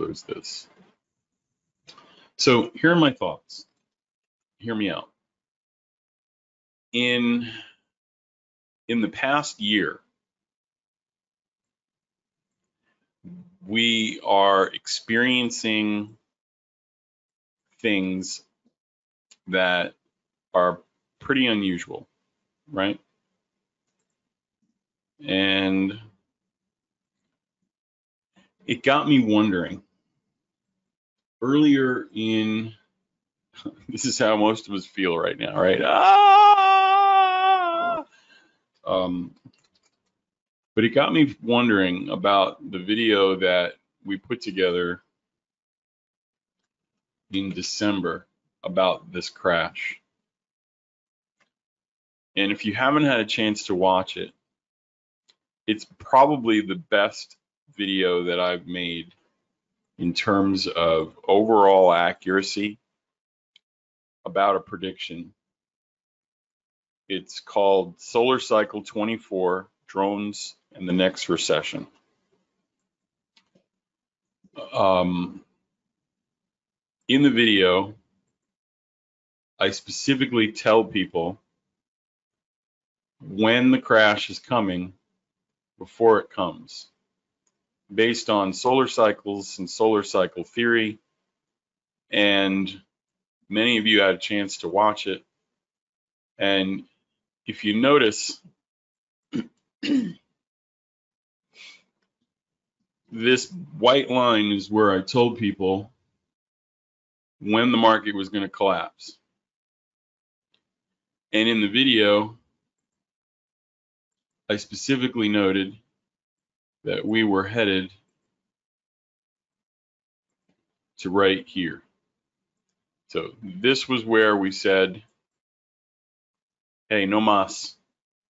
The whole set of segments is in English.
there's this. So here are my thoughts. Hear me out. In the past year, we are experiencing things that are pretty unusual, right? And it got me wondering. Earlier in, this is how most of us feel right now, right? But it got me wondering about the video that we put together in December about this crash. And if you haven't had a chance to watch it, it's probably the best video that I've made in terms of overall accuracy about a prediction. It's called Solar Cycle 24, Drones and the Next Recession. In the video, I specifically tell people when the crash is coming before it comes, based on solar cycles and solar cycle theory. And many of you had a chance to watch it. And if you notice, this white line is where I told people when the market was going to collapse. And in the video, I specifically noted that we were headed to right here. So this was where we said, hey, no mas.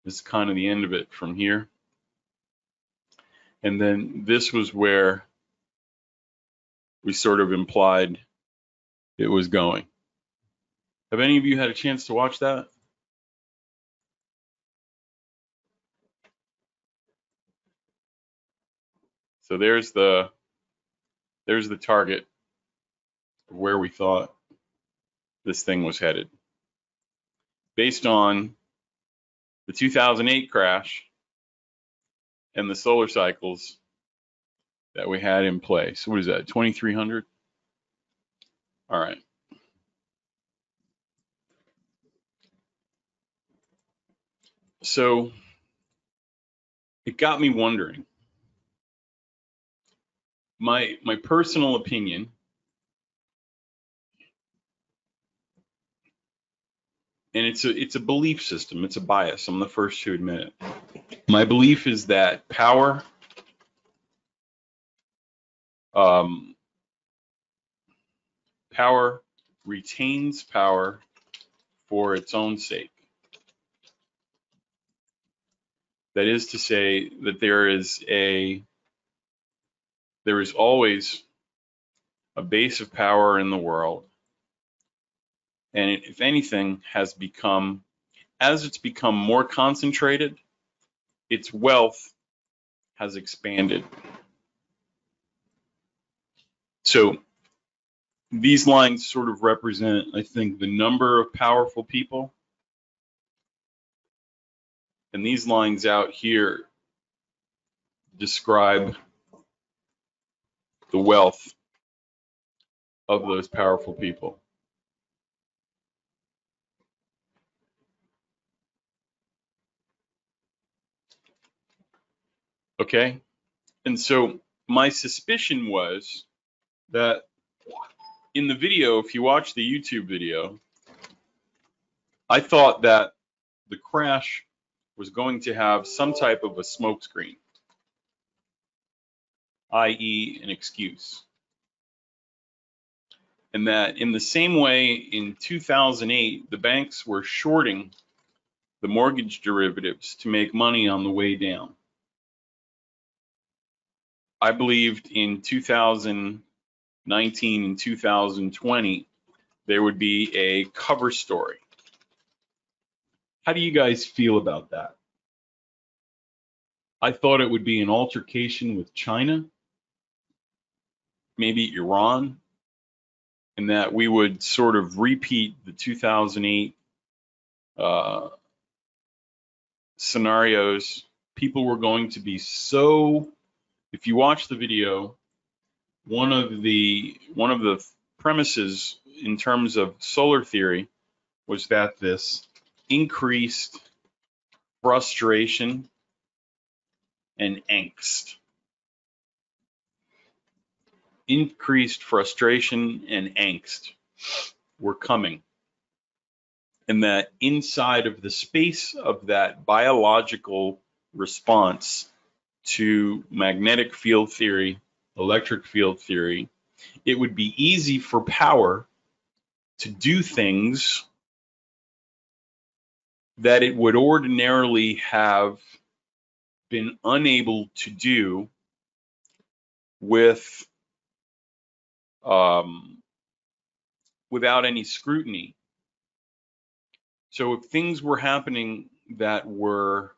This is kind of the end of it from here. And then this was where we sort of implied it was going. Have any of you had a chance to watch that? So there's the target of where we thought this thing was headed, based on the 2008 crash and the solar cycles that we had in place. What is that, 2300? All right. So it got me wondering. My personal opinion, and it's a belief system, it's a bias, I'm the first to admit it. My belief is that power retains power for its own sake. That is to say that there is always a base of power in the world, and it, if anything, has become, as it's become more concentrated, its wealth has expanded. So these lines sort of represent, I think, the number of powerful people. And these lines out here describe the wealth of those powerful people. Okay? And so my suspicion was that in the video, if you watch the YouTube video, I thought that the crash was going to have some type of a smokescreen, i.e. an excuse. And that in the same way in 2008, the banks were shorting the mortgage derivatives to make money on the way down. I believed in 2019 and 2020, there would be a cover story. How do you guys feel about that? I thought it would be an altercation with China. maybe Iran, and that we would sort of repeat the 2008 scenarios. People were going to be so, if you watch the video, one of the premises in terms of solar theory was that this increased frustration and angst. Increased frustration and angst were coming. And that inside of the space of that biological response to magnetic field theory, electric field theory, it would be easy for power to do things that it would ordinarily have been unable to do with without any scrutiny. So if things were happening that were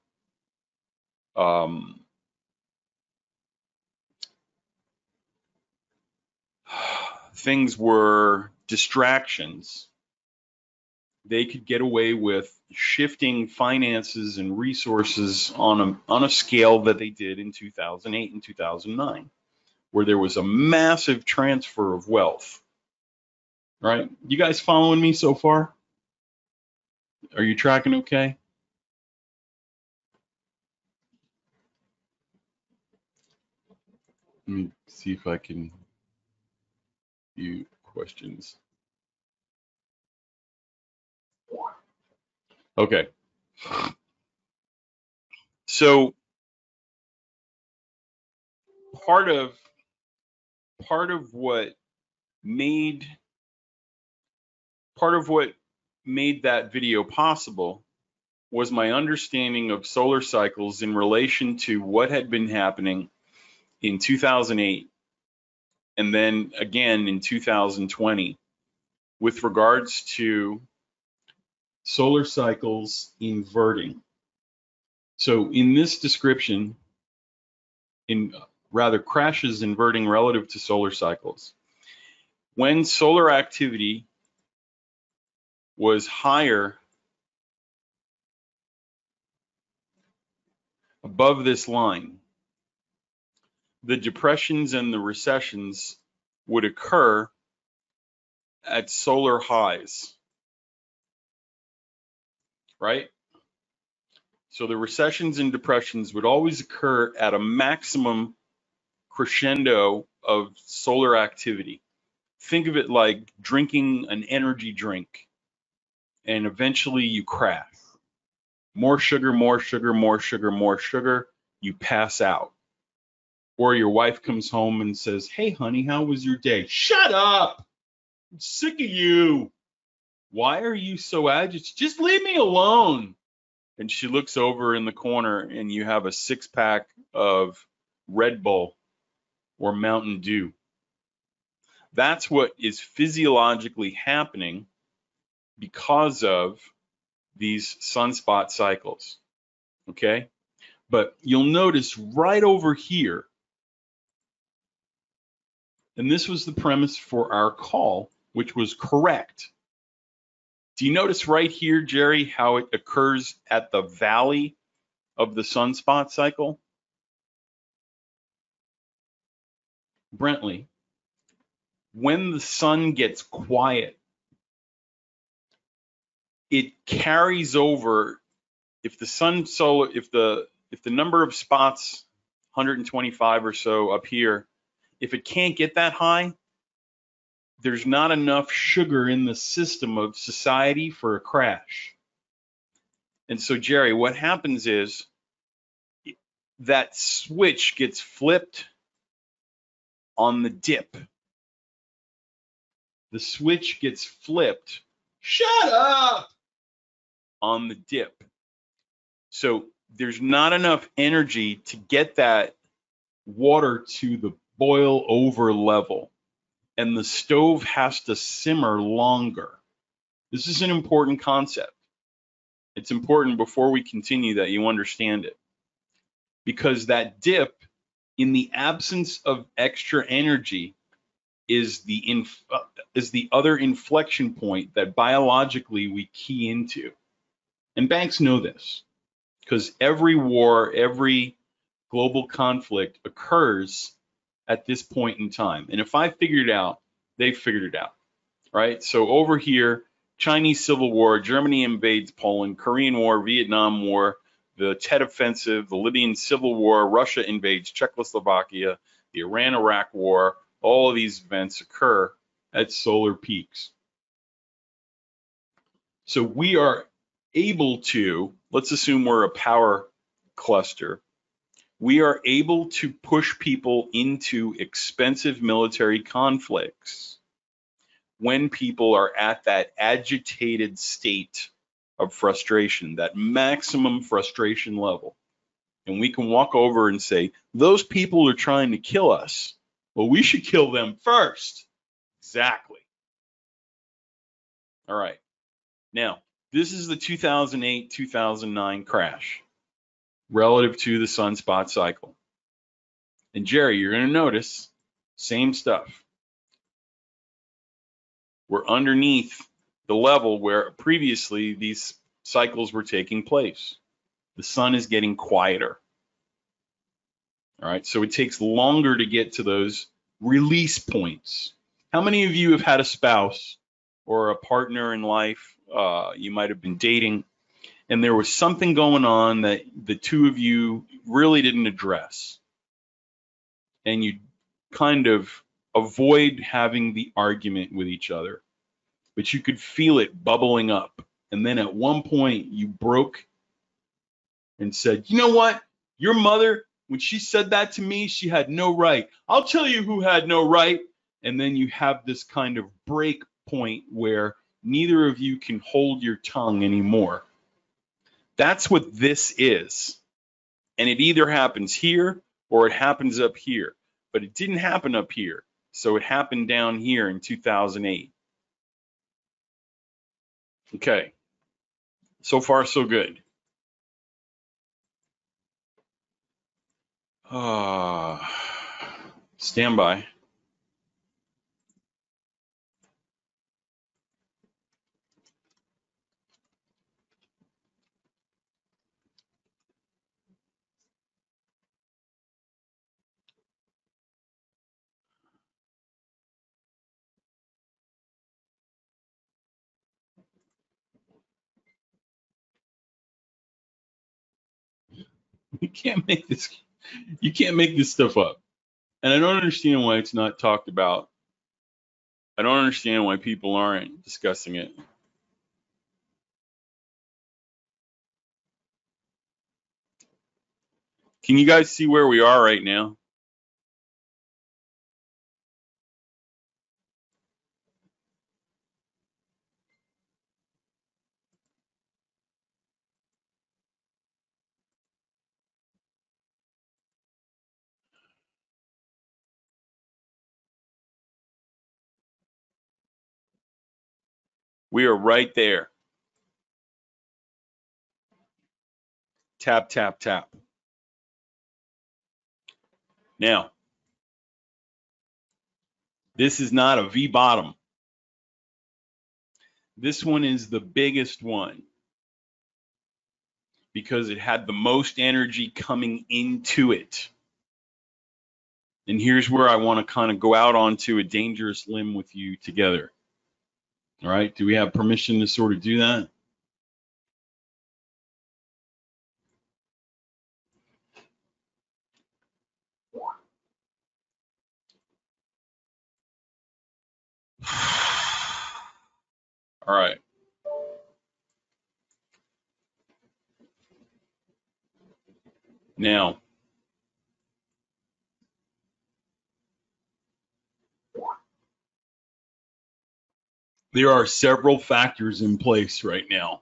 things were distractions, they could get away with shifting finances and resources on a scale that they did in 2008 and 2009, where there was a massive transfer of wealth. Right? You guys following me so far? Are you tracking okay? Let me see if I can view questions. Okay. So part of what made that video possible was my understanding of solar cycles in relation to what had been happening in 2008 and then again in 2020 with regards to solar cycles inverting. So in this description, in rather crashes inverting relative to solar cycles, when solar activity was higher above this line, the depressions and the recessions would occur at solar highs, right? So the recessions and depressions would always occur at a maximum crescendo of solar activity. Think of it like drinking an energy drink, and eventually you crash. More sugar, more sugar, more sugar, more sugar, you pass out. Or your wife comes home and says, "Hey, honey, how was your day?" "Shut up! I'm sick of you. Why are you so agitated? Just leave me alone." And she looks over in the corner and you have a 6-pack of Red Bull or Mountain Dew. That's what is physiologically happening because of these sunspot cycles, okay? But you'll notice right over here, and this was the premise for our call, which was correct. Do you notice right here, Jerry, how it occurs at the valley of the sunspot cycle? Brentley, when the sun gets quiet, it carries over. If the number of spots, 125 or so up here, if it can't get that high, there's not enough sugar in the system of society for a crash. And so, Jerry, what happens is that switch gets flipped on the dip. The switch gets flipped. Shut up! On the dip. So there's not enough energy to get that water to the boil over level, and the stove has to simmer longer. This is an important concept. It's important before we continue that you understand it, because that dip, in the absence of extra energy, is the other inflection point that biologically we key into. And banks know this because every war, every global conflict occurs at this point in time. And if I figured it out, they figured it out, right? So over here, Chinese Civil War, Germany invades Poland, Korean War, Vietnam War, the Tet Offensive, the Libyan Civil War, Russia invades Czechoslovakia, the Iran-Iraq War, all of these events occur at solar peaks. So we are able to, let's assume we're a power cluster, we are able to push people into expensive military conflicts when people are at that agitated state of frustration, that maximum frustration level. And we can walk over and say, those people are trying to kill us. Well, we should kill them first. Exactly. All right. Now, this is the 2008-2009 crash relative to the sunspot cycle. And Jerry, you're going to notice same stuff. We're underneath the level where previously these cycles were taking place. The sun is getting quieter. All right, so it takes longer to get to those release points. How many of you have had a spouse or a partner in life, you might have been dating, and there was something going on that the two of you really didn't address, and you kind of avoid having the argument with each other, but you could feel it bubbling up, and then at one point you broke and said, you know what, your mother, when she said that to me, she had no right. I'll tell you who had no right. And then you have this kind of break point where neither of you can hold your tongue anymore. That's what this is. And it either happens here or it happens up here. But it didn't happen up here. So it happened down here in 2008. Okay. So far, so good. Stand by. You can't make this. You can't make this stuff up. And I don't understand why it's not talked about. I don't understand why people aren't discussing it. Can you guys see where we are right now? We are right there. Tap, tap, tap. Now, this is not a V bottom. This one is the biggest one because it had the most energy coming into it. And here's where I want to kind of go out onto a dangerous limb with you together. All right, do we have permission to sort of do that? All right. Now, there are several factors in place right now.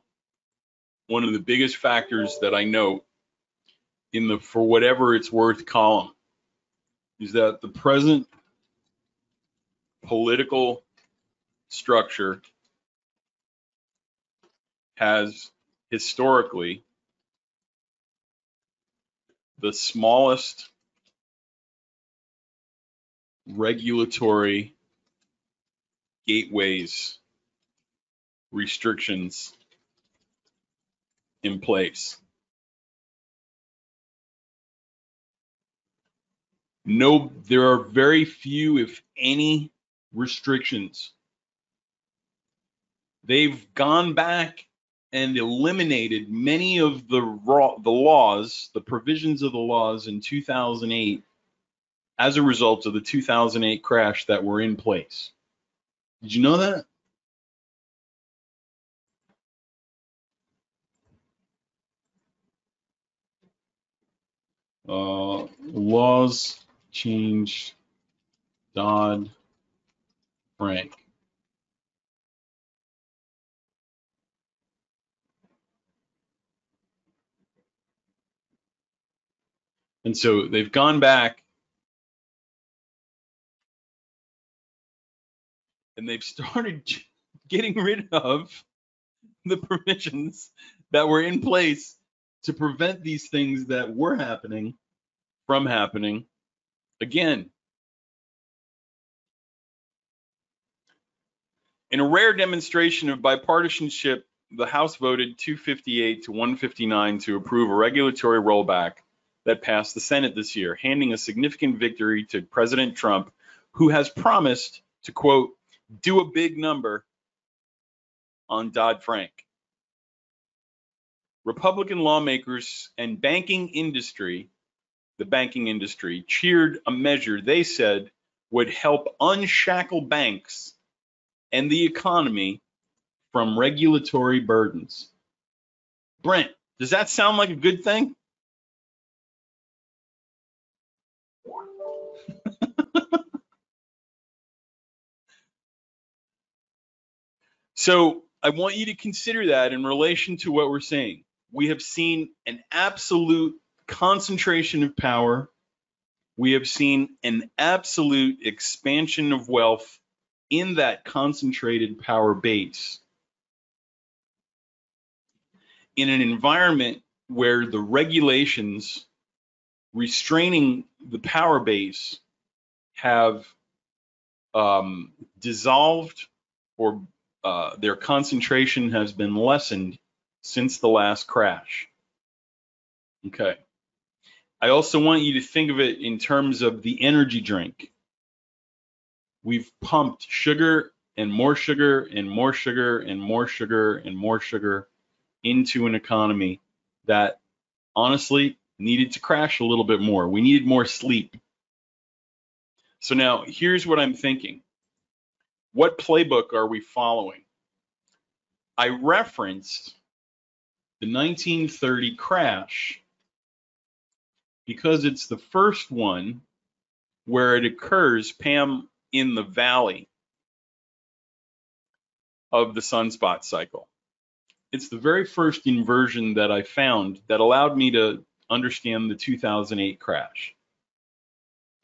One of the biggest factors that I note in the for whatever it's worth column is that the present political structure has historically the smallest regulatory gateways, restrictions in place. No, there are very few, if any, restrictions. They've gone back and eliminated many of the laws, the provisions of the laws in 2008 as a result of the 2008 crash that were in place. Did you know that? Laws changed, Dodd-Frank. And so they've gone back and they've started getting rid of the provisions that were in place to prevent these things that were happening from happening again. In a rare demonstration of bipartisanship, the House voted 258 to 159 to approve a regulatory rollback that passed the Senate this year, handing a significant victory to President Trump, who has promised to, quote, do a big number on Dodd-Frank. Republican lawmakers and banking industry, the banking industry, cheered a measure they said would help unshackle banks and the economy from regulatory burdens. Brent, does that sound like a good thing? So I want you to consider that in relation to what we're saying. We have seen an absolute concentration of power. We have seen an absolute expansion of wealth in that concentrated power base. In an environment where the regulations restraining the power base have dissolved, or their concentration has been lessened since the last crash. Okay. I also want you to think of it in terms of the energy drink. We've pumped sugar and more sugar and more sugar and more sugar and more sugar into an economy that honestly needed to crash a little bit more. We needed more sleep. So now here's what I'm thinking. What playbook are we following? I referenced the 1930 crash because it's the first one where it occurs, Pam, in the valley of the sunspot cycle. It's the very first inversion that I found that allowed me to understand the 2008 crash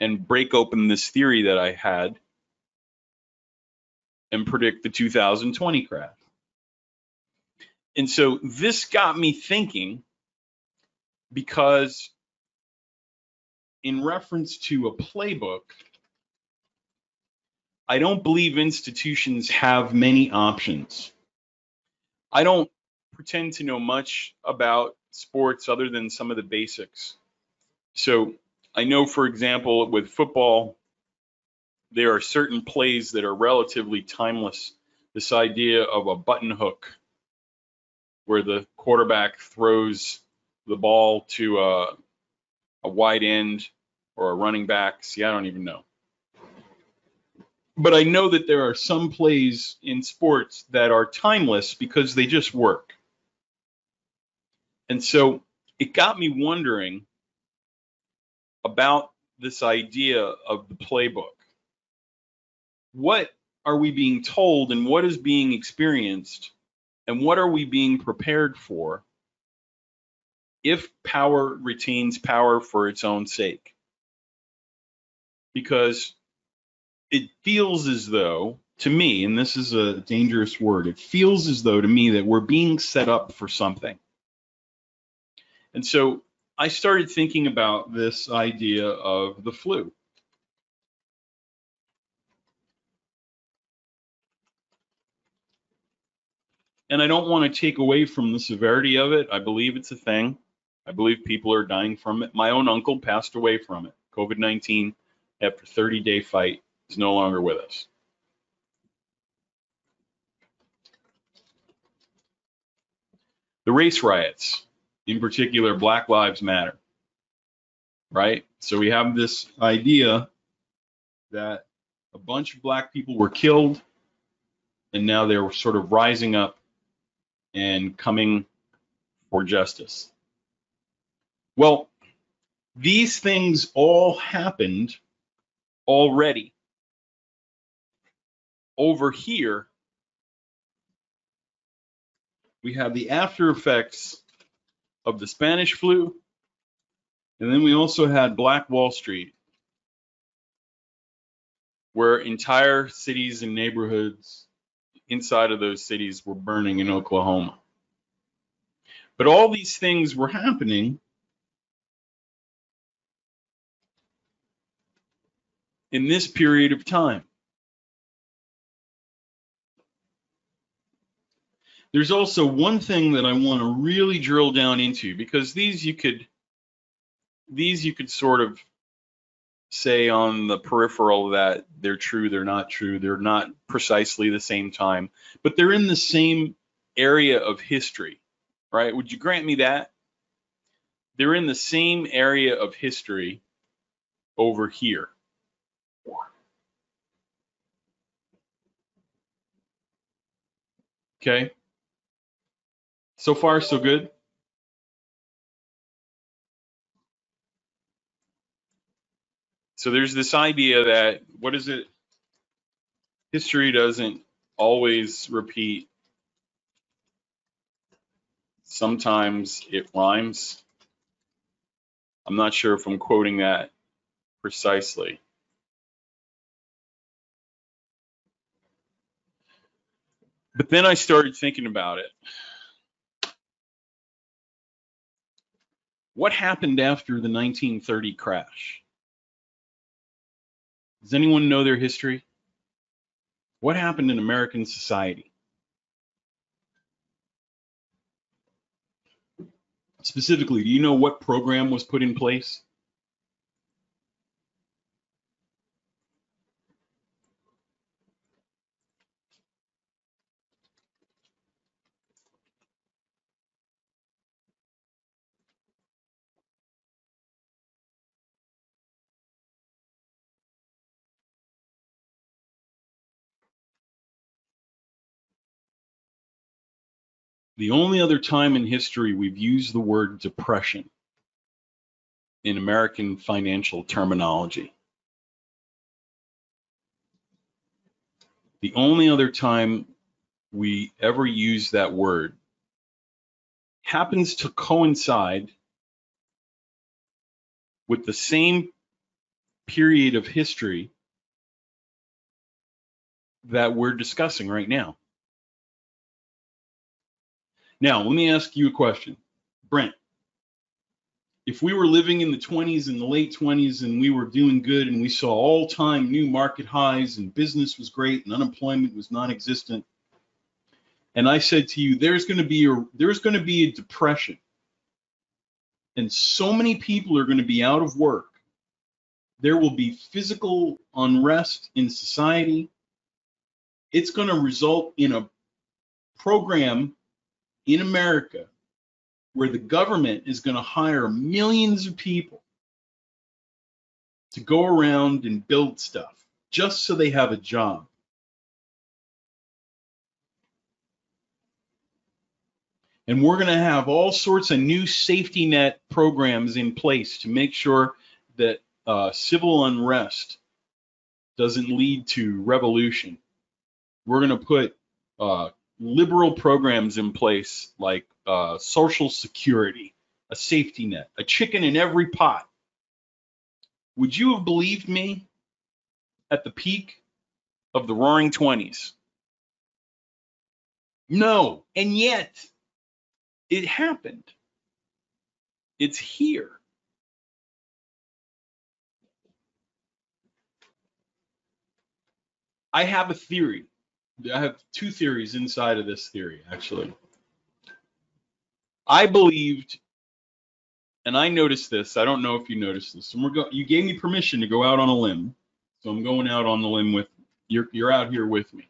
and break open this theory that I had and predict the 2020 crash. And so this got me thinking, because in reference to a playbook, I don't believe institutions have many options. I don't pretend to know much about sports other than some of the basics. So I know, for example, with football, there are certain plays that are relatively timeless. This idea of a button hook, where the quarterback throws the ball to a wide end or a running back. See, I don't even know. But I know that there are some plays in sports that are timeless because they just work. And so it got me wondering about this idea of the playbook. What are we being told, and what is being experienced, and what are we being prepared for if power retains power for its own sake? Because it feels as though, to me, and this is a dangerous word, it feels as though to me that we're being set up for something. And so I started thinking about this idea of the flu. And I don't want to take away from the severity of it. I believe it's a thing. I believe people are dying from it. My own uncle passed away from it. COVID-19, after a 30-day fight, is no longer with us. The race riots, in particular, Black Lives Matter, right? So we have this idea that a bunch of black people were killed, and now they're sort of rising up and coming for justice. Well, these things all happened already. Over here, we have the after effects of the Spanish flu, and then we also had Black Wall Street, where entire cities and neighborhoods inside of those cities were burning in Oklahoma. But all these things were happening in this period of time. There's also one thing that I want to really drill down into, because these you could sort of say on the peripheral that they're true, they're not true, they're not precisely the same time, but they're in the same area of history, right? Would you grant me that? They're in the same area of history over here. Okay? So far, so good? So there's this idea that, what is it? History doesn't always repeat. Sometimes it rhymes. I'm not sure if I'm quoting that precisely. But then I started thinking about it. What happened after the 1930 crash? Does anyone know their history? What happened in American society? Specifically, do you know what program was put in place? The only other time in history we've used the word depression in American financial terminology. The only other time we ever use that word happens to coincide with the same period of history that we're discussing right now. Now, let me ask you a question. Brent, if we were living in the 20s and the late 20s and we were doing good and we saw all-time new market highs and business was great and unemployment was non-existent, and I said to you, there's going to be a depression, and so many people are going to be out of work, there will be physical unrest in society, it's going to result in a program in America where the government is going to hire millions of people to go around and build stuff just so they have a job. And we're going to have all sorts of new safety net programs in place to make sure that civil unrest doesn't lead to revolution. We're going to put liberal programs in place like Social Security, a safety net, a chicken in every pot. Would you have believed me at the peak of the Roaring 20s? No, and yet it happened. It's here. I have a theory. I have two theories inside of this theory, actually. I believed, and I noticed this, I don't know if you noticed this, and you gave me permission to go out on a limb, so I'm going out on the limb with, you're out here with me.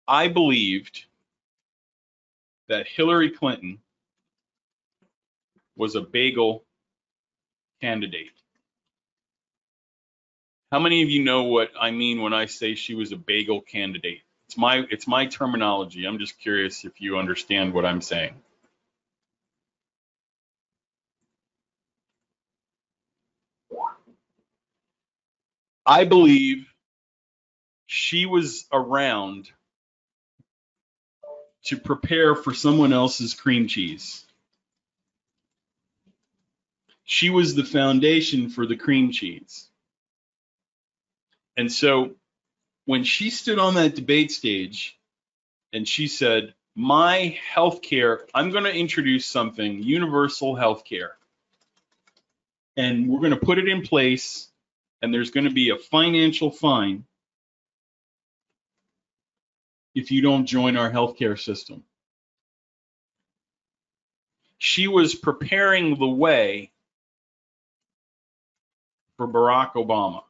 I believed that Hillary Clinton was a bagel candidate. How many of you know what I mean when I say she was a bagel candidate? It's my terminology. I'm just curious if you understand what I'm saying. I believe she was around to prepare for someone else's cream cheese. She was the foundation for the cream cheese. And so when she stood on that debate stage and she said, my healthcare, I'm going to introduce something, universal healthcare. And we're going to put it in place, and there's going to be a financial fine if you don't join our healthcare system. She was preparing the way for Barack Obama.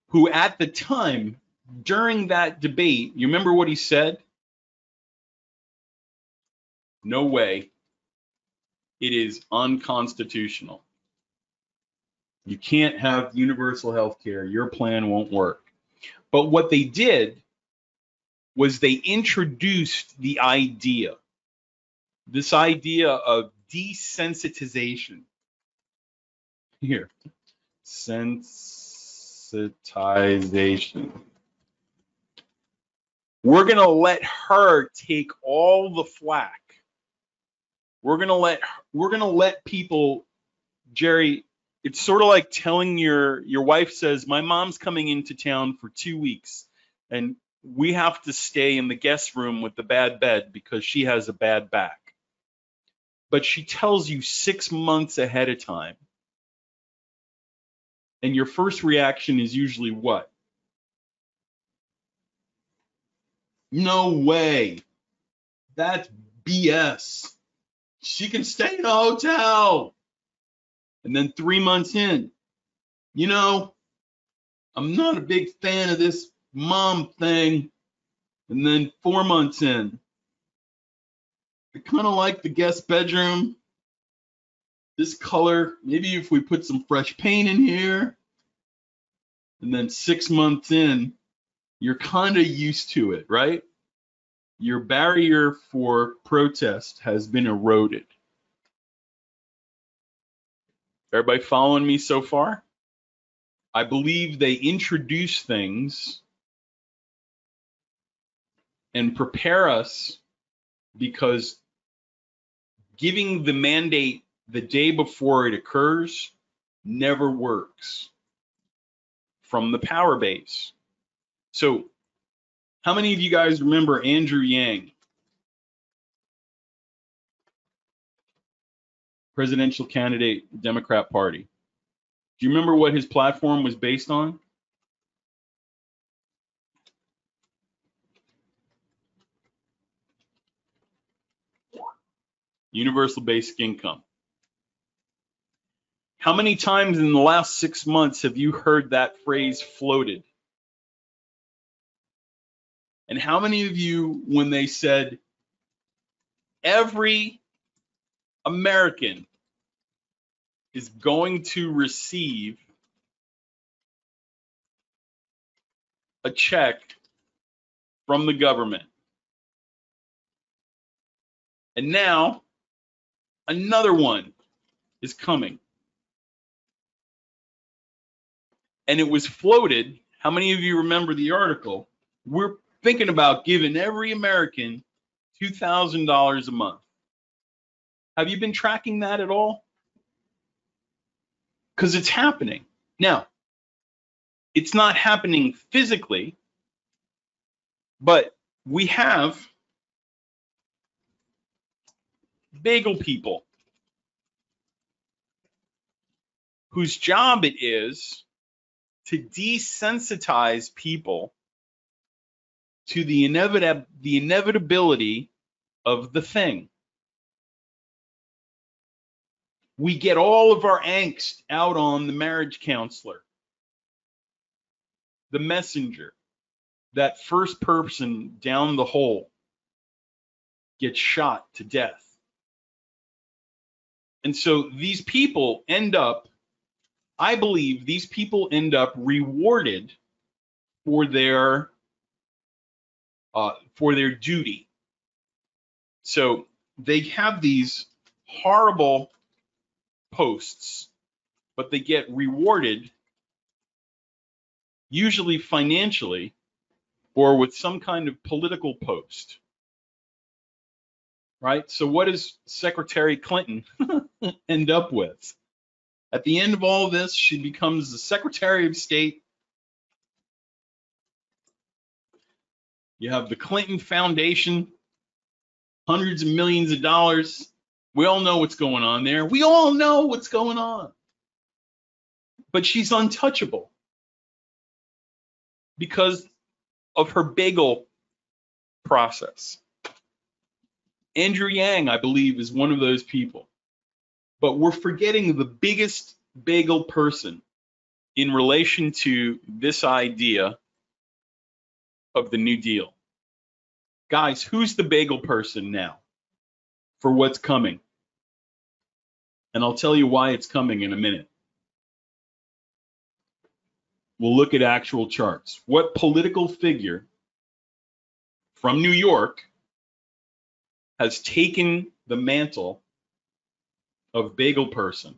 Who at the time, during that debate, you remember what he said? No way. It is unconstitutional. You can't have universal health care. Your plan won't work. But what they did was they introduced the idea, this idea of desensitization. Here, sensitization. We're going to let her take all the flack. We're going to let people, Jerry, it's sort of like telling your wife says, my mom's coming into town for 2 weeks and we have to stay in the guest room with the bad bed because she has a bad back. But she tells you 6 months ahead of time. And your first reaction is usually what? No way. That's BS. She can stay in a hotel. And then 3 months in, you know, I'm not a big fan of this mom thing. And then 4 months in, I kind of like the guest bedroom. This color, maybe if we put some fresh paint in here. And then 6 months in, you're kind of used to it, right? Your barrier for protest has been eroded. Everybody following me so far? I believe they introduce things and prepare us because giving the mandate the day before it occurs never works from the power base. So how many of you guys remember Andrew Yang, presidential candidate, Democrat Party? Do you remember what his platform was based on? Universal basic income. How many times in the last 6 months have you heard that phrase floated? And how many of you, when they said every American is going to receive a check from the government, and now another one is coming, and it was floated, how many of you remember the article? We're thinking about giving every American $2,000 a month. Have you been tracking that at all? Because it's happening. Now, it's not happening physically, but we have bagel people whose job it is to desensitize people to the inevitability of the thing. We get all of our angst out on the marriage counselor, the messenger, that first person down the hole gets shot to death. And so these people end up, I believe these people end up rewarded for their duty. So they have these horrible posts, but they get rewarded usually financially or with some kind of political post, right? So what does Secretary Clinton end up with? At the end of all this, she becomes the Secretary of State. You have the Clinton Foundation, hundreds of millions of dollars. We all know what's going on there. We all know what's going on. But she's untouchable because of her bagel process. Andrew Yang, I believe, is one of those people. But we're forgetting the biggest bagel person in relation to this idea of the New Deal. Guys, who's the bagel person now for what's coming? And I'll tell you why it's coming in a minute. We'll look at actual charts. What political figure from New York has taken the mantle of bagel person?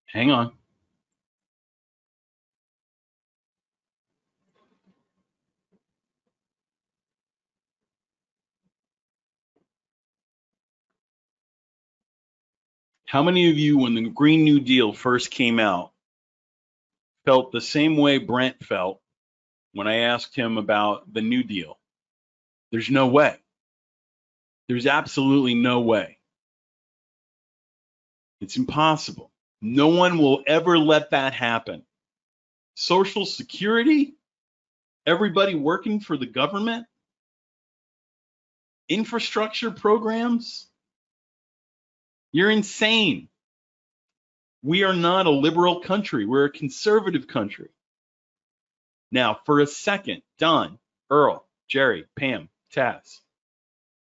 Hang on. How many of you, when the Green New Deal first came out, felt the same way Brent felt when I asked him about the New Deal? There's no way. There's absolutely no way. It's impossible. No one will ever let that happen. Social Security, everybody working for the government, infrastructure programs, you're insane. We are not a liberal country. We're a conservative country. Now, for a second, Don, Earl, Jerry, Pam, Taz,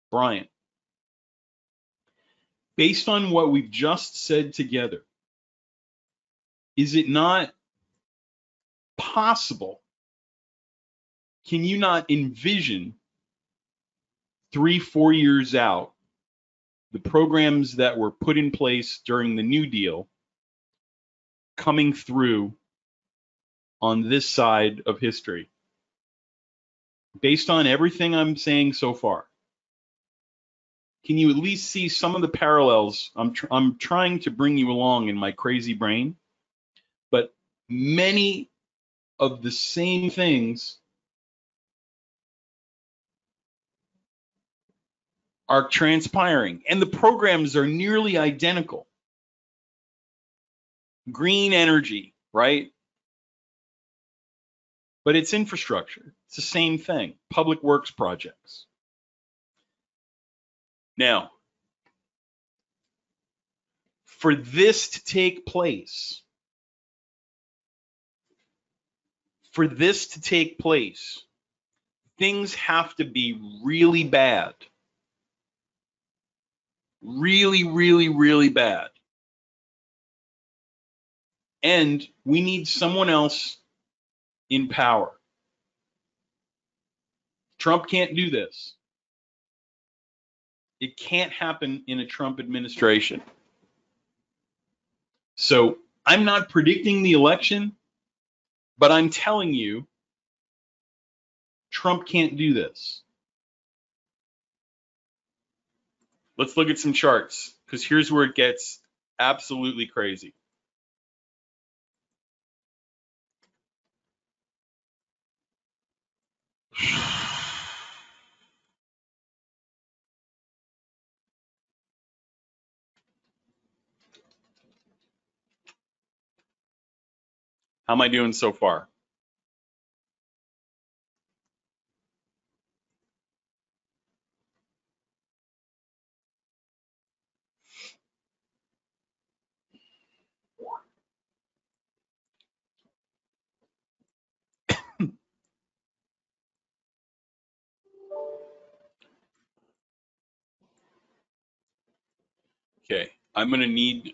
Brian, based on what we've just said together, is it not possible? Can you not envision 3-4 years out the programs that were put in place during the New Deal coming through on this side of history? Based on everything I'm saying so far, can you at least see some of the parallels? I'm trying to bring you along in my crazy brain, but many of the same things are transpiring, and the programs are nearly identical. Green energy, right? But it's infrastructure. It's the same thing. Public works projects. Now, for this to take place, things have to be really bad. Really, really, really bad. And we need someone else in power. Trump can't do this. It can't happen in a Trump administration. So I'm not predicting the election, but I'm telling you, Trump can't do this. Let's look at some charts, because here's where it gets absolutely crazy. How am I doing so far? Okay, I'm gonna need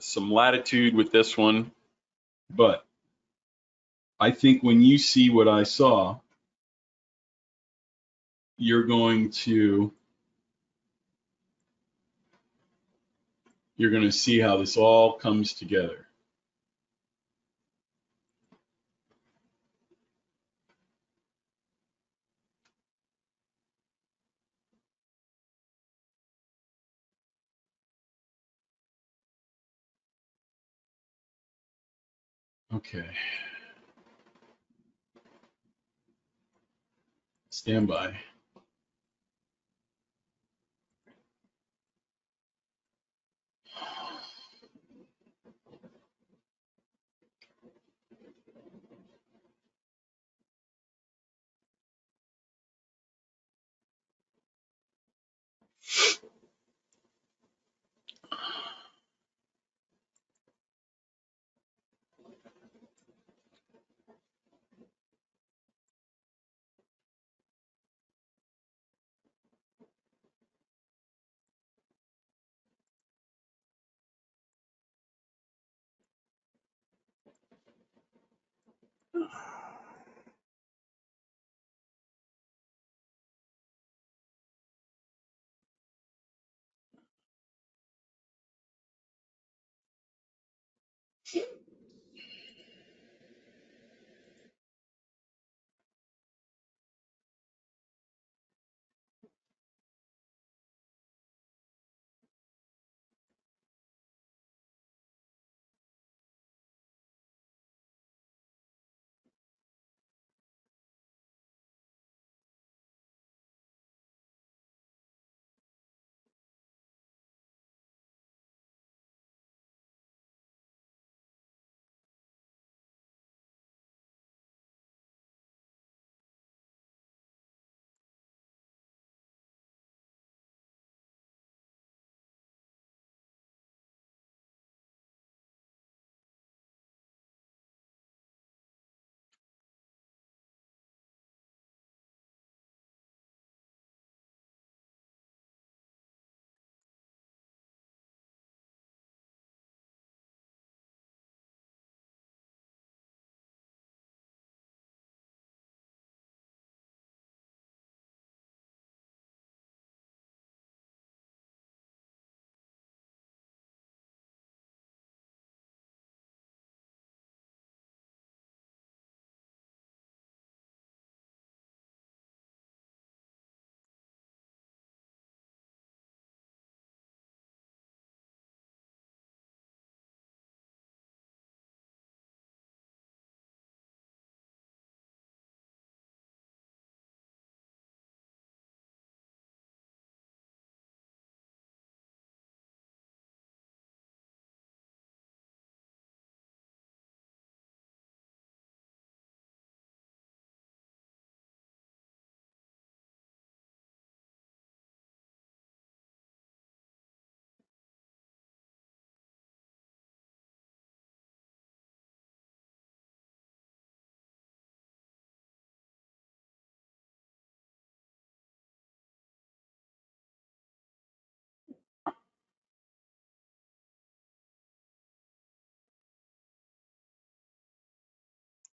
some latitude with this one, but I think when you see what I saw, you're going to see how this all comes together. Okay. Stand by.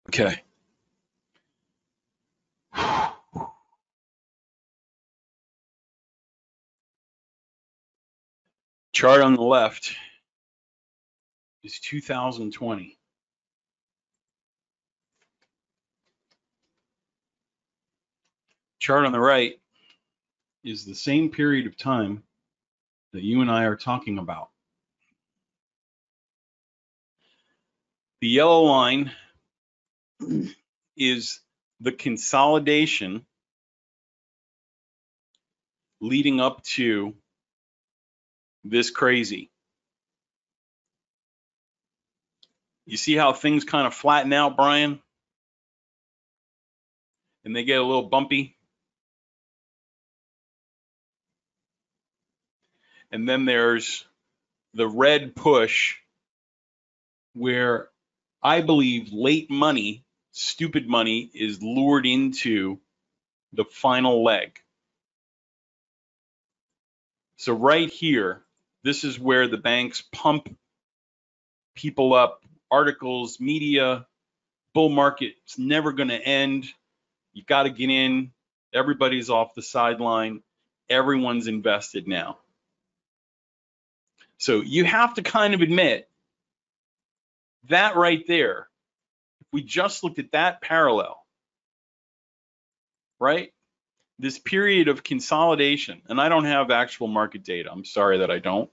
Okay. Chart on the left is 2020. Chart on the right is the same period of time that you and I are talking about. The yellow line is the consolidation leading up to this crazy. You see how things kind of flatten out, Brian? And they get a little bumpy. And then there's the red push where I believe late money, stupid money, is lured into the final leg. So right here, this is where the banks pump people up, articles, media, bull market, it's never going to end. You got to get in. Everybody's off the sideline. Everyone's invested now. So you have to kind of admit that right there, if we just looked at that parallel, right? This period of consolidation, and I don't have actual market data. I'm sorry that I don't.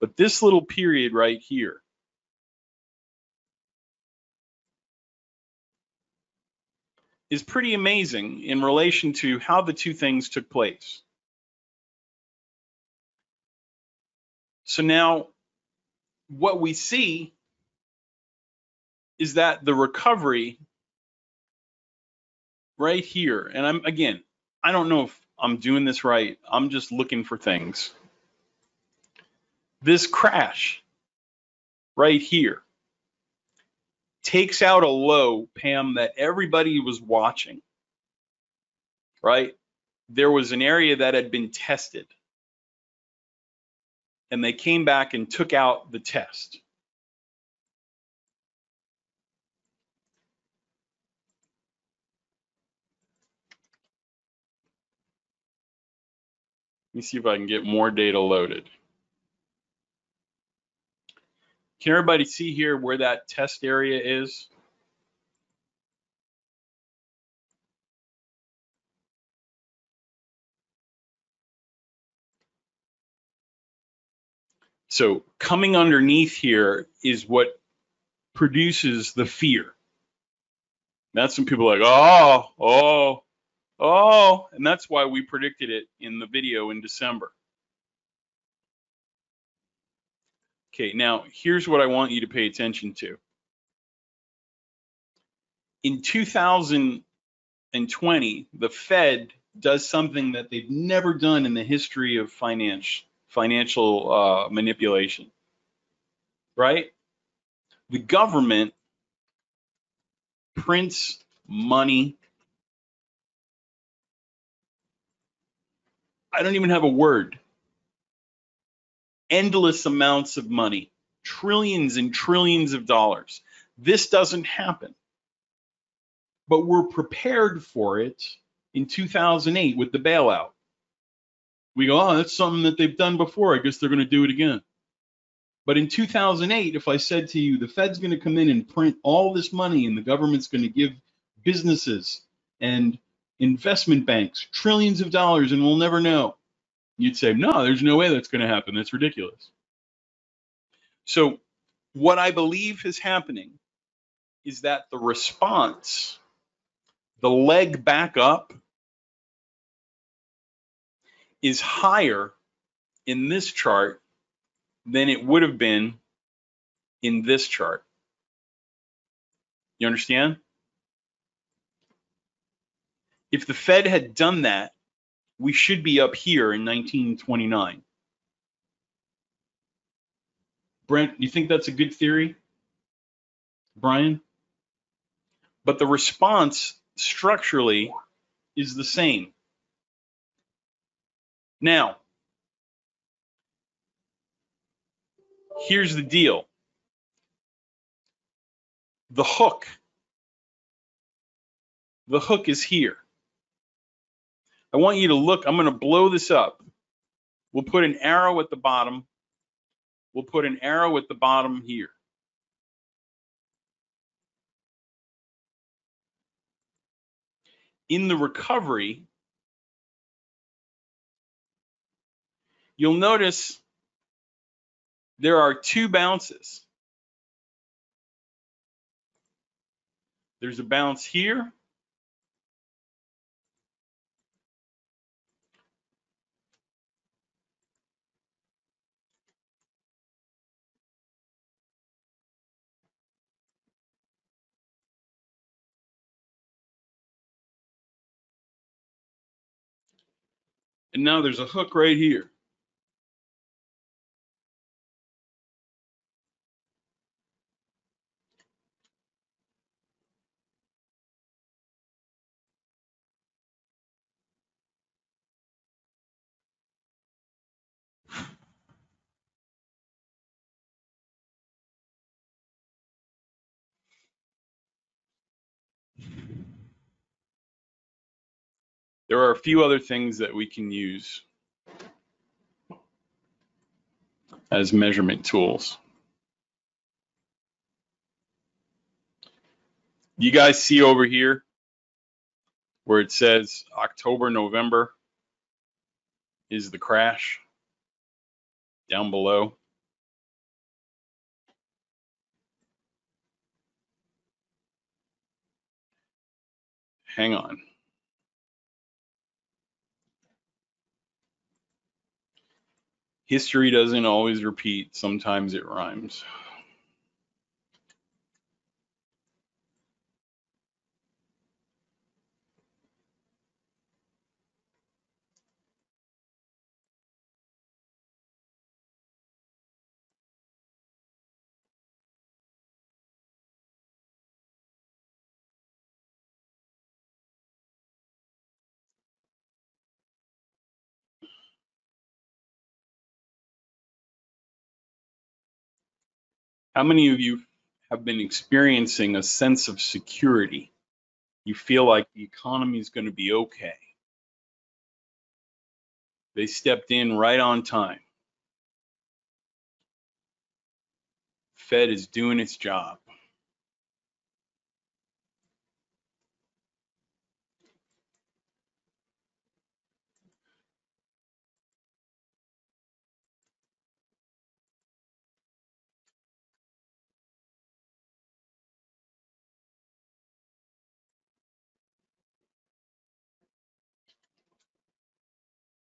But this little period right here is pretty amazing in relation to how the two things took place. So now what we see is that the recovery right here, and I don't know if I'm doing this right. I'm just looking for things. This crash right here takes out a low, Pam, that everybody was watching, right? There was an area that had been tested, and they came back and took out the test. Let me see if I can get more data loaded. Can everybody see here where that test area is? So coming underneath here is what produces the fear. That's when people are like, oh, and that's why we predicted it in the video in December. Okay, now here's what I want you to pay attention to. In 2020, the Fed does something that they've never done in the history of financial manipulation, right? The government prints money. I don't even have a word. Endless amounts of money, trillions and trillions of dollars. This doesn't happen, but we're prepared for it in 2008 with the bailout. We go, oh, that's something that they've done before. I guess they're going to do it again. But in 2008, if I said to you, the Fed's going to come in and print all this money and the government's going to give businesses and investment banks trillions of dollars and we'll never know, you'd say, no, there's no way that's going to happen. That's ridiculous. So what I believe is happening is that the response, the leg back up, is higher in this chart than it would have been in this chart. You understand? If the Fed had done that, we should be up here in 1929. Brent, you think that's a good theory? Brian? But the response structurally is the same. Now, here's the deal. The hook is here. I want you to look, I'm going to blow this up. We'll put an arrow at the bottom we'll put an arrow at the bottom here. In the recovery, you'll notice there are two bounces. There's a bounce here. And now there's a hook right here. There are a few other things that we can use as measurement tools. You guys see over here where it says October, November is the crash down below. Hang on. History doesn't always repeat. Sometimes it rhymes. How many of you have been experiencing a sense of security? You feel like the economy is going to be okay. They stepped in right on time. Fed is doing its job.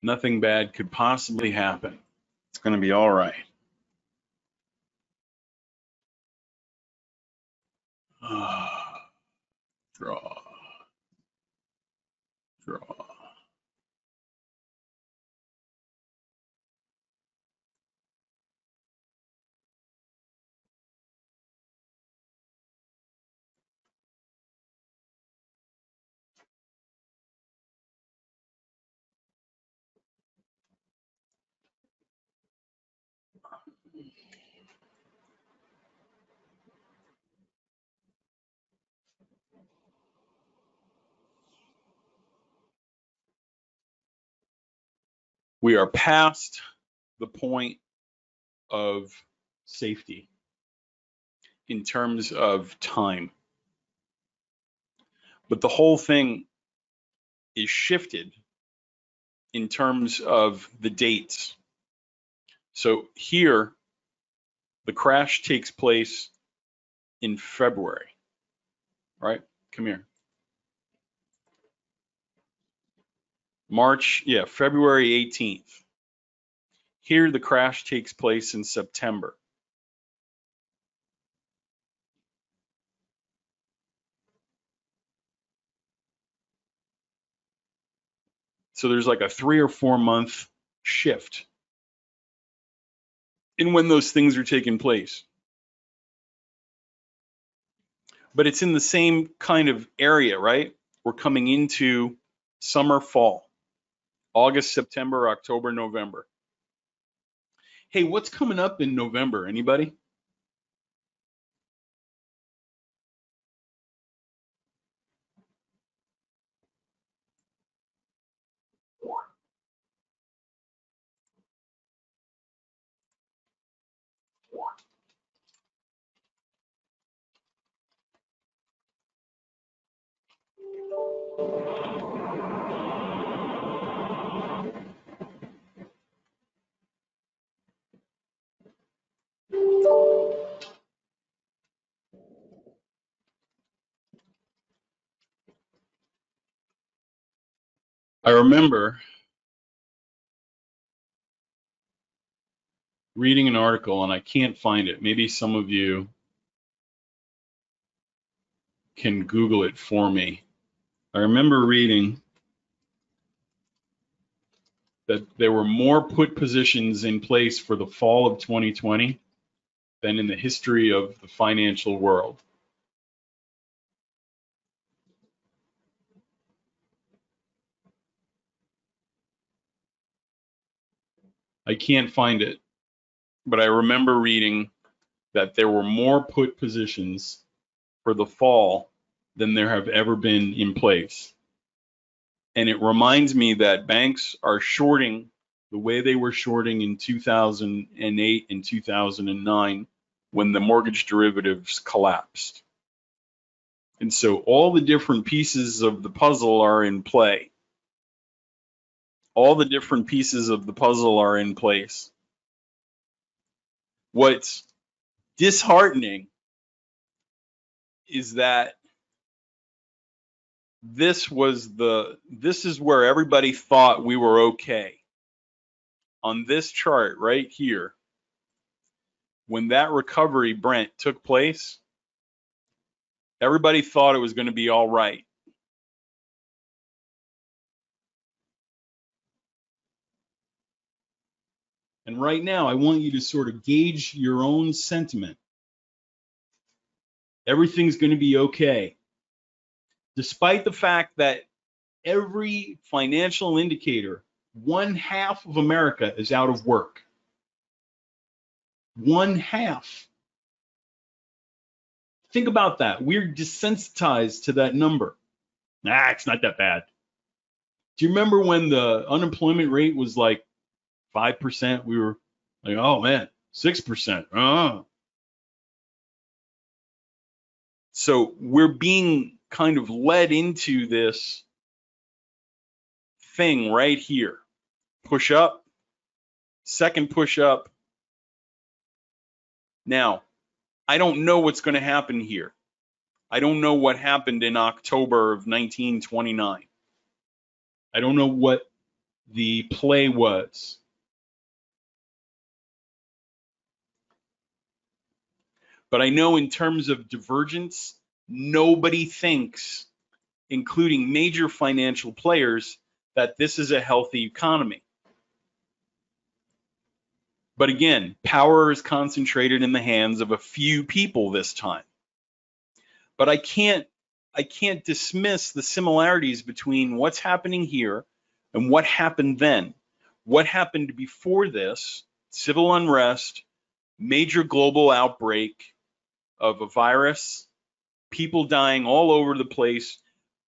Nothing bad could possibly happen. It's going to be all right. Draw. Draw. We are past the point of safety in terms of time. But the whole thing is shifted in terms of the dates. So here, the crash takes place in February, right? Come here. March, yeah, February 18th. Here, the crash takes place in September. So there's like a 3 or 4 month shift in when those things are taking place. But it's in the same kind of area, right? We're coming into summer, fall, August, September, October, November. Hey, what's coming up in November? Anybody? I remember reading an article, and I can't find it. Maybe some of you can Google it for me. I remember reading that there were more put positions in place for the fall of 2020 than in the history of the financial world. I can't find it, but I remember reading that there were more put positions for the fall than there have ever been in place. And it reminds me that banks are shorting the way they were shorting in 2008 and 2009 when the mortgage derivatives collapsed. And so all the different pieces of the puzzle are in play. All the different pieces of the puzzle are in place. What's disheartening is that this is where everybody thought we were okay. On this chart right here, when that recovery, Brent, took place, everybody thought it was going to be all right. And right now, I want you to sort of gauge your own sentiment. Everything's going to be okay. Despite the fact that every financial indicator, 1/2 of America is out of work. 1/2. Think about that. We're desensitized to that number. It's not that bad. Do you remember when the unemployment rate was like 5%? We were like, oh man, 6%. So we're being kind of led into this thing right here. Push up, second push up. Now, I don't know what's going to happen here. I don't know what happened in October of 1929. I don't know what the play was. But I know in terms of divergence, nobody thinks, including major financial players, that this is a healthy economy. But again, power is concentrated in the hands of a few people this time. But I can't dismiss the similarities between what's happening here and what happened then. What happened before this, civil unrest, major global outbreak of a virus, people dying all over the place,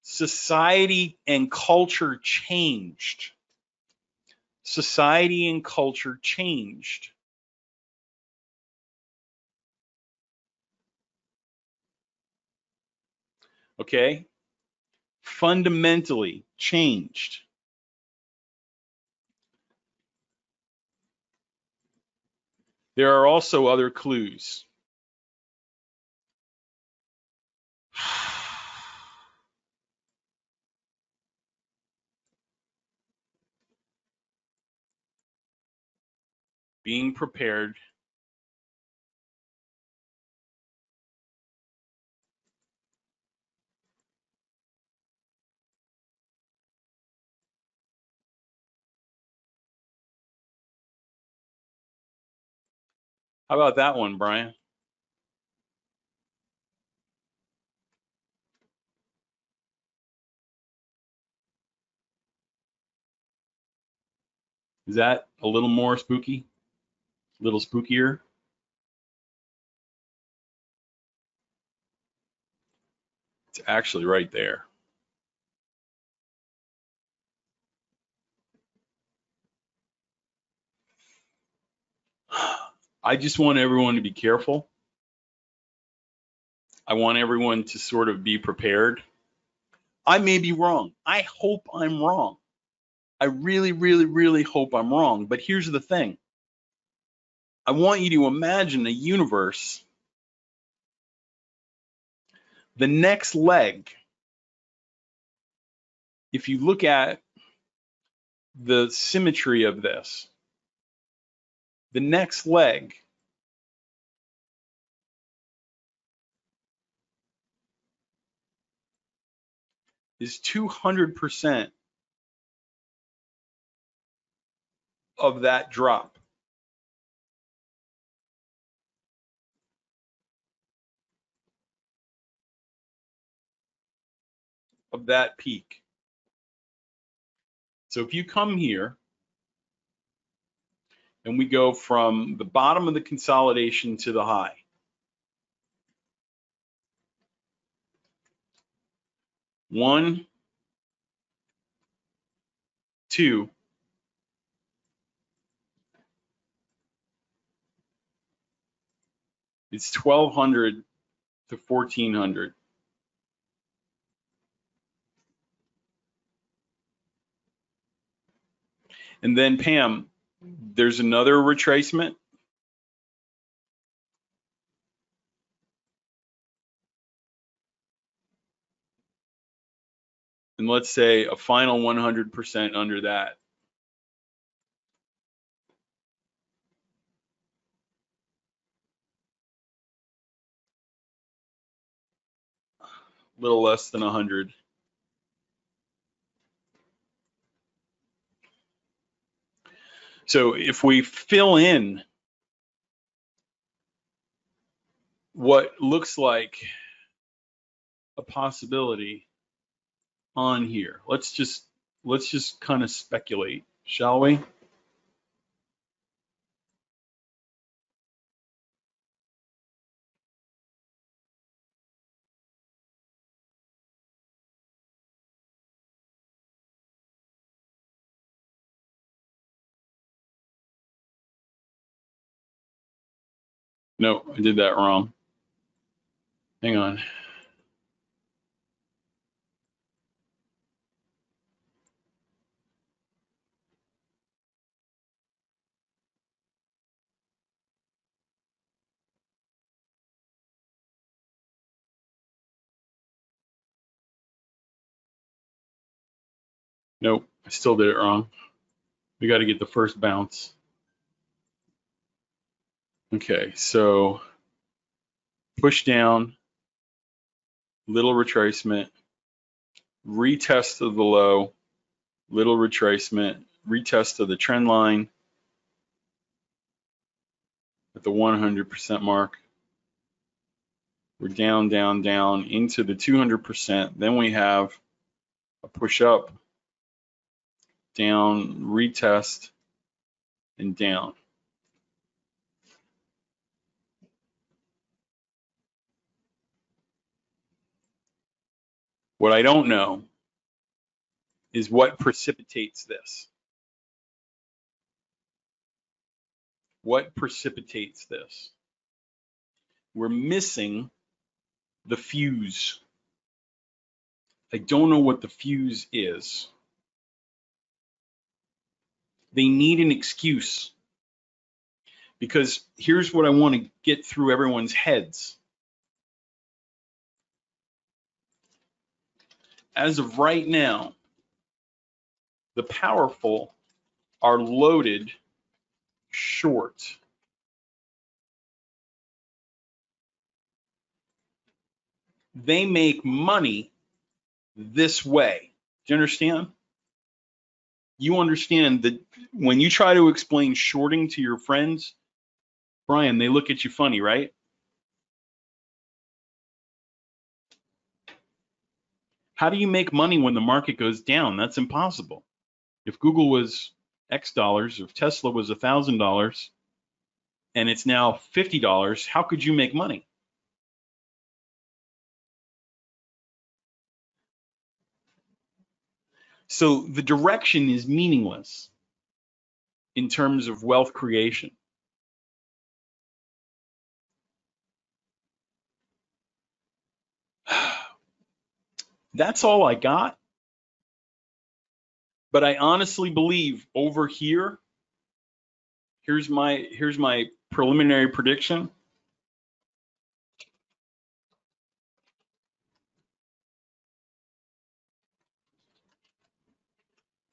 society and culture changed. Society and culture changed. Okay? Fundamentally changed. There are also other clues. Being prepared. How about that one, Brian? Is that a little more spooky? A little spookier? It's actually right there. I just want everyone to be careful. I want everyone to sort of be prepared. I may be wrong. I hope I'm wrong. I really, really, really hope I'm wrong. But here's the thing. I want you to imagine a universe, the next leg, if you look at the symmetry of this, the next leg is 200% of that drop. Of that peak. So if you come here and we go from the bottom of the consolidation to the high, one, two, it's 1,200 to 1,400. And then Pam, there's another retracement. And let's say a final 100% under that. A little less than 100. So if we fill in what looks like a possibility on here, let's just kind of speculate, shall we? No, I did that wrong. Hang on. Nope, I still did it wrong. We got to get the first bounce. Okay, so push down, little retracement, retest of the low, little retracement, retest of the trend line at the 100% mark. We're down, down, down into the 200%. Then we have a push up, down, retest, and down. What I don't know is what precipitates this. What precipitates this? We're missing the fuse. I don't know what the fuse is. They need an excuse. Because here's what I want to get through everyone's heads. As of right now, the powerful are loaded short. They make money this way. Do you understand? You understand that when you try to explain shorting to your friends, Brian, they look at you funny, right? How do you make money when the market goes down? That's impossible. If Google was X dollars, if Tesla was $1,000 and it's now $50, how could you make money? So the direction is meaningless in terms of wealth creation. That's all I got. But I honestly believe over here, here's my preliminary prediction.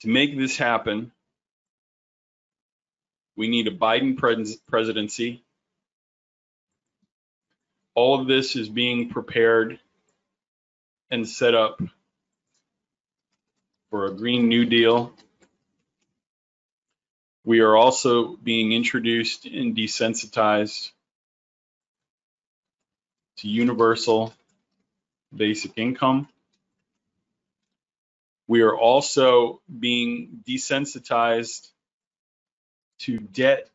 To make this happen, we need a Biden presidency. All of this is being prepared and set up for a Green New Deal. We are also being introduced and desensitized to universal basic income. We are also being desensitized to debt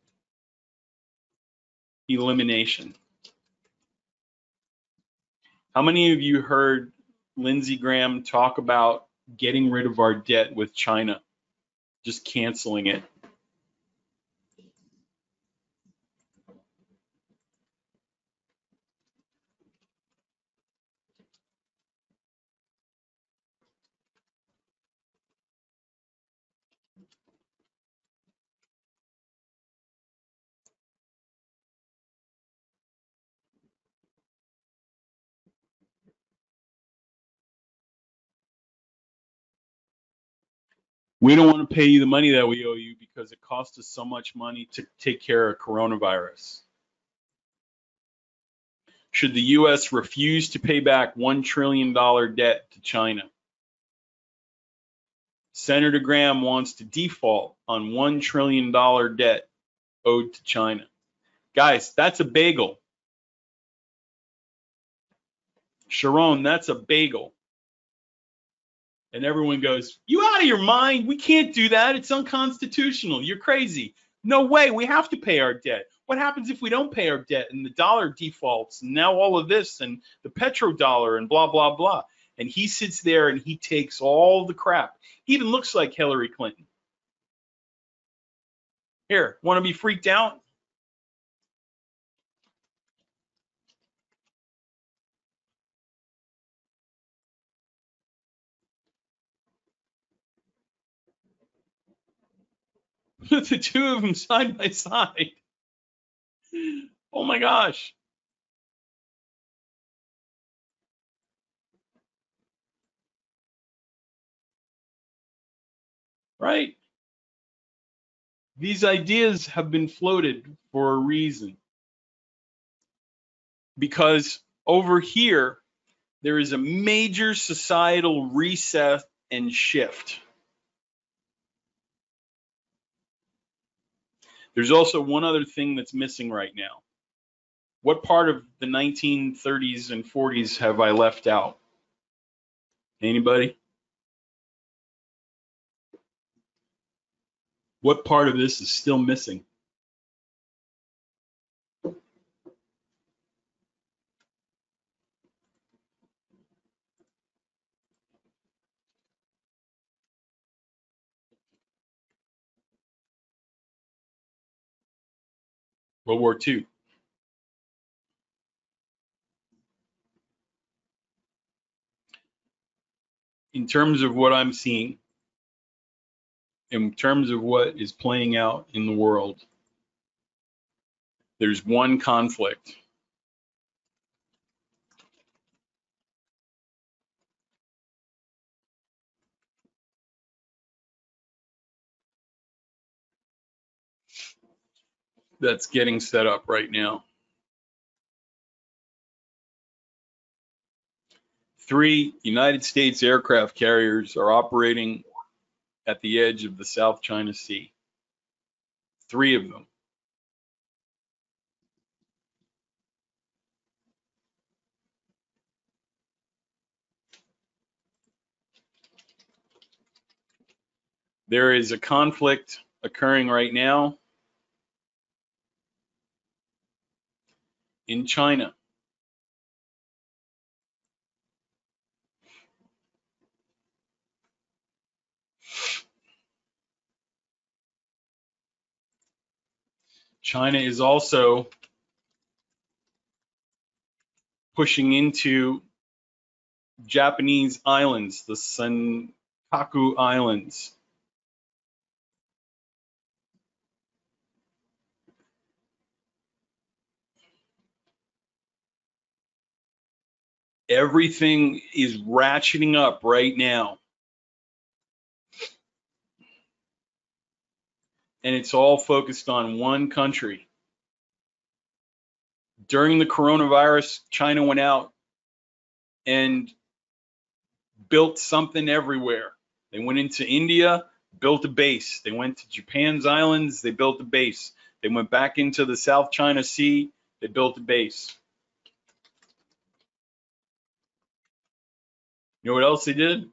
elimination. How many of you heard Lindsey Graham talk about getting rid of our debt with China, just canceling it? We don't want to pay you the money that we owe you because it costs us so much money to take care of coronavirus. Should the U.S. refuse to pay back $1 trillion debt to China? Senator Graham wants to default on $1 trillion debt owed to China. Guys, that's a bagel. Sharon, that's a bagel. And everyone goes, you out of your mind? We can't do that. It's unconstitutional. You're crazy. No way. We have to pay our debt. What happens if we don't pay our debt and the dollar defaults and now all of this and the petrodollar and blah, blah, blah. And he sits there and he takes all the crap. He even looks like Hillary Clinton. Here, want to be freaked out? The two of them side by side. Oh my gosh. Right? These ideas have been floated for a reason. Because over here, there is a major societal reset and shift. There's also one other thing that's missing right now. What part of the 1930s and 40s have I left out? Anybody? What part of this is still missing? World War II. In terms of what I'm seeing, in terms of what is playing out in the world, there's one conflict. That's getting set up right now. 3 United States aircraft carriers are operating at the edge of the South China Sea. 3 of them. There is a conflict occurring right now in China. China is also pushing into Japanese islands, the Senkaku Islands. Everything is ratcheting up right now. And it's all focused on one country. During the coronavirus, China went out and built something everywhere. They went into India, built a base. They went to Japan's islands, they built a base. They went back into the South China Sea, they built a base. You know what else they did?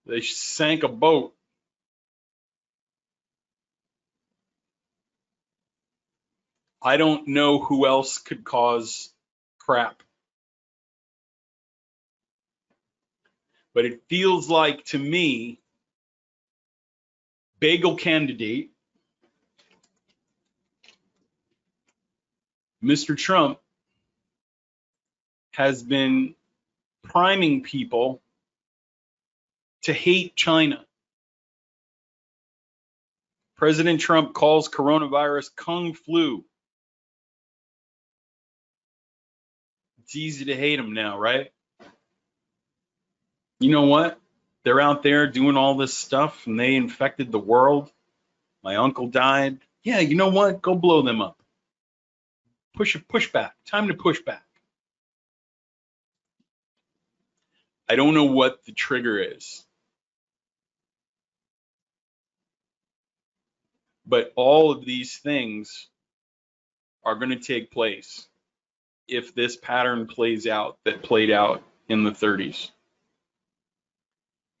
They sank a boat. I don't know who else could cause crap. But it feels like, to me, bagel candidate, Mr. Trump, has been priming people to hate China. President Trump calls coronavirus Kung flu. It's easy to hate him now, right? You know what? They're out there doing all this stuff and they infected the world. My uncle died. Yeah, you know what? Go blow them up. Push back. Time to push back. I don't know what the trigger is. But all of these things are going to take place if this pattern plays out that played out in the 30s.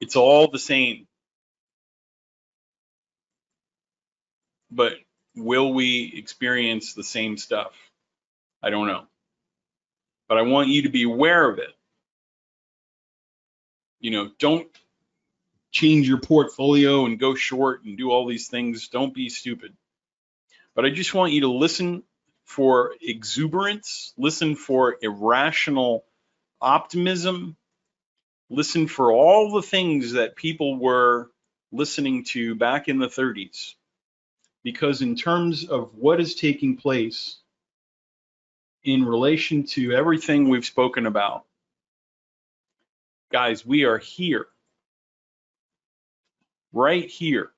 It's all the same. But will we experience the same stuff? I don't know. But I want you to be aware of it. You know, don't change your portfolio and go short and do all these things. Don't be stupid. But I just want you to listen for exuberance, listen for irrational optimism, listen for all the things that people were listening to back in the 30s. Because in terms of what is taking place in relation to everything we've spoken about, guys, we are here, right here,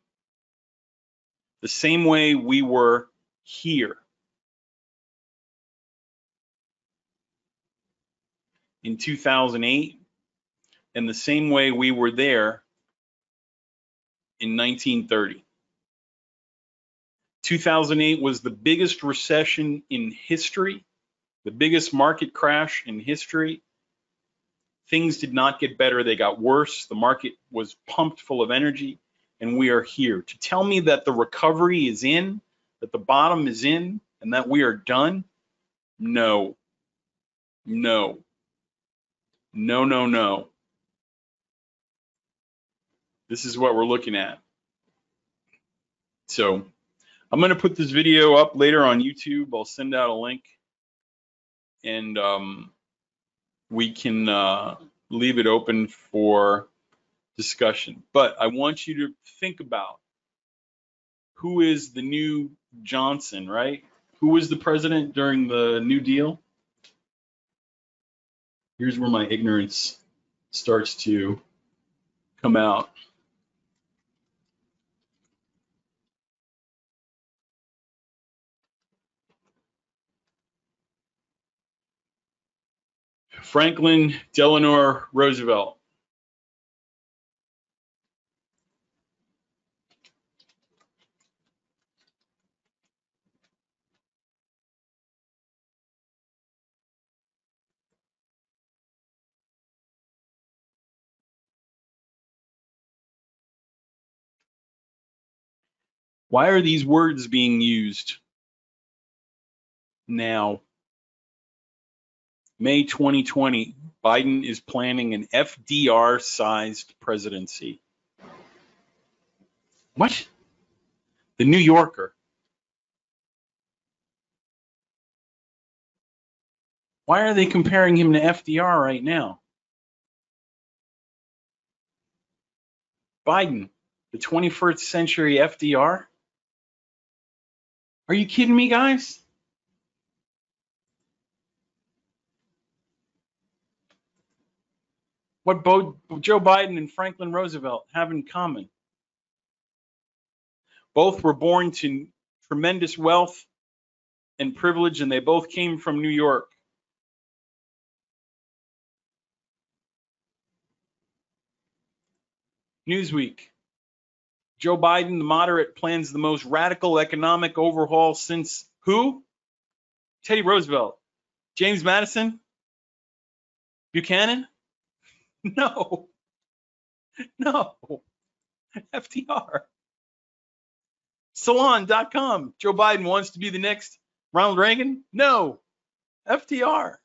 the same way we were here in 2008 and the same way we were there in 1930. 2008 was the biggest recession in history, the biggest market crash in history. Things did not get better, they got worse. The market was pumped full of energy, and we are here. To tell me that the recovery is in, that the bottom is in, and that we are done? No. No. No, no, no. This is what we're looking at. So I'm going to put this video up later on YouTube. I'll send out a link, and we can leave it open for discussion. But I want you to think about who is the new Johnson, right? Who was the president during the New Deal? Here's where my ignorance starts to come out. Franklin Delano Roosevelt. Why are these words being used now? May 2020, Biden is planning an FDR-sized presidency. What? The New Yorker. Why are they comparing him to FDR right now? Biden, the 21st century FDR? Are you kidding me, guys? What both Joe Biden and Franklin Roosevelt have in common? Both were born to tremendous wealth and privilege, and they both came from New York. Newsweek. Joe Biden, the moderate, plans the most radical economic overhaul since who? Teddy Roosevelt. James Madison? Buchanan? No. No. FDR. Salon.com. Joe Biden wants to be the next Ronald Reagan? No. FDR.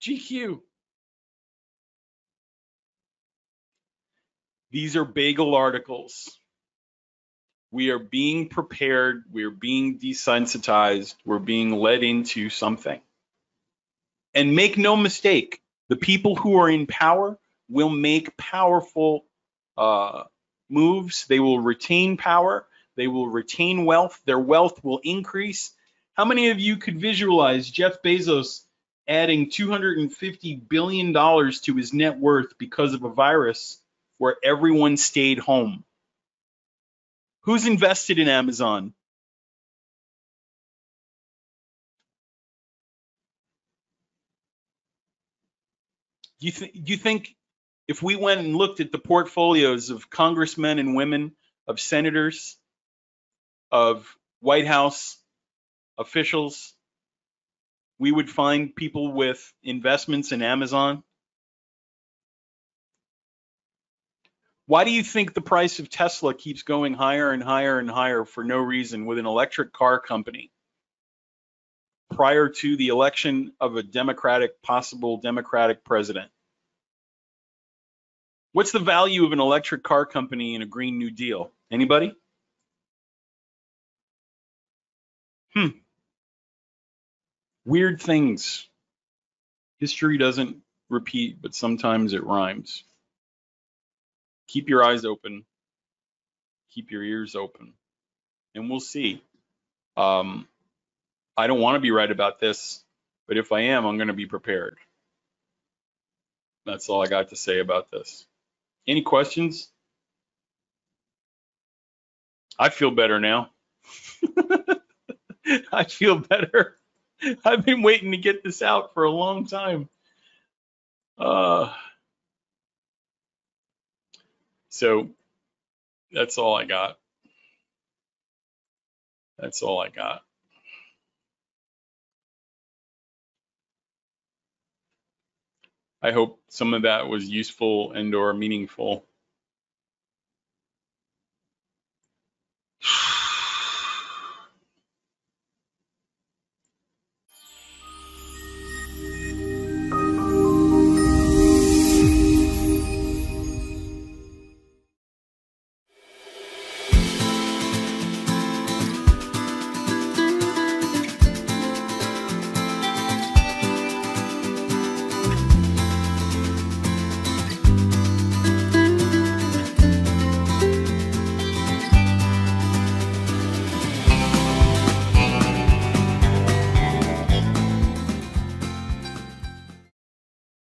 GQ. These are bagel articles. We are being prepared. We're being desensitized. We're being led into something. And make no mistake, the people who are in power will make powerful moves. They will retain power. They will retain wealth. Their wealth will increase. How many of you could visualize Jeff Bezos adding $250 billion to his net worth because of a virus where everyone stayed home? Who's invested in Amazon? Do you think if we went and looked at the portfolios of congressmen and women, of senators, of White House officials, we would find people with investments in Amazon? Why do you think the price of Tesla keeps going higher and higher and higher for no reason with an electric car company prior to the election of a possible Democratic president? What's the value of an electric car company in a Green New Deal? Anybody? Weird things. History doesn't repeat, but sometimes it rhymes. Keep your eyes open. Keep your ears open. And we'll see. I don't want to be right about this, but if I am, I'm going to be prepared. That's all I got to say about this. Any questions? I feel better now. I feel better. I've been waiting to get this out for a long time. So that's all I got. That's all I got. I hope some of that was useful and or meaningful.